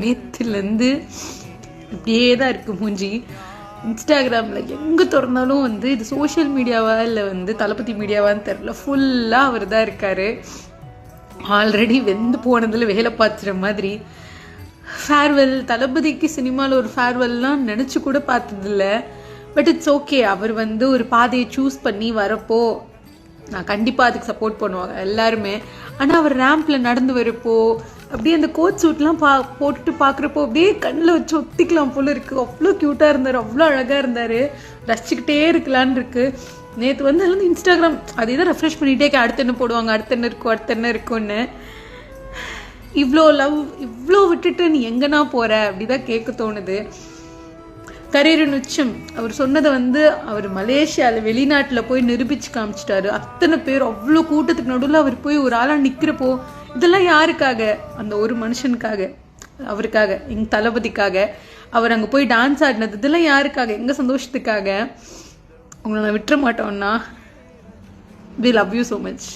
நேற்றுலேருந்து இப்படியே தான் இருக்குது மூஞ்சி. இன்ஸ்டாகிராமில் எங்கே திறந்தாலும் வந்து இது சோஷியல் மீடியாவா இல்லை வந்து தளபதி மீடியாவான்னு தெரில, ஃபுல்லாக அவர் தான் இருக்கார். ஆல்ரெடி வெந்து போனதில் வேலை பார்த்துற மாதிரி. ஃபேர்வெல் தளபதிக்கு சினிமாவில் ஒரு ஃபேர்வெல்லாம் நினச்சி கூட பார்த்ததில்ல. பட் இட்ஸ் ஓகே, அவர் வந்து ஒரு பாதையை சூஸ் பண்ணி வரப்போ நான் கண்டிப்பாக அதுக்கு சப்போர்ட் பண்ணுவாங்க எல்லாருமே. ஆனால் அவர் ரேம்பில் நடந்து வரப்போ அப்படியே அந்த கோட் சூட்லாம் போட்டுட்டு பார்க்குறப்போ அப்படியே கண்ணில் வச்சு ஒத்திக்கலாம் போல இருக்குது. அவ்வளோ க்யூட்டாக இருந்தார், அவ்வளோ அழகாக இருந்தார், ரசிச்சுக்கிட்டே இருக்கலான்னு இருக்குது. நேற்று வந்து அதுலேருந்து இன்ஸ்டாகிராம் அதே தான் ரெஃப்ரெஷ் பண்ணிகிட்டே அடுத்து என்ன போடுவாங்க, அடுத்து என்ன இருக்கும்னு. இவ்வளோ லவ் இவ்வளோ விட்டுட்டு நீ எங்கன்னா போகிற அப்படி தான் கேட்க தோணுது. கரியரின் உச்சம் அவர் சொன்னதை வந்து அவர் மலேசியாவில் வெளிநாட்டில் போய் நிரூபித்து காமிச்சிட்டாரு. அத்தனை பேர் அவ்வளோ கூட்டத்துக்கு நடுவில் அவர் போய் ஒரு ஆளாக நிற்கிறப்போ இதெல்லாம் யாருக்காக? அந்த ஒரு மனுஷனுக்காக, அவருக்காக, எங்கள் தளபதிக்காக. அவர் அங்கே போய் டான்ஸ் ஆடினது இதெல்லாம் யாருக்காக? எங்கள் சந்தோஷத்துக்காக. உங்களை நான் விட்டுற மாட்டோம்னா. We love you so much.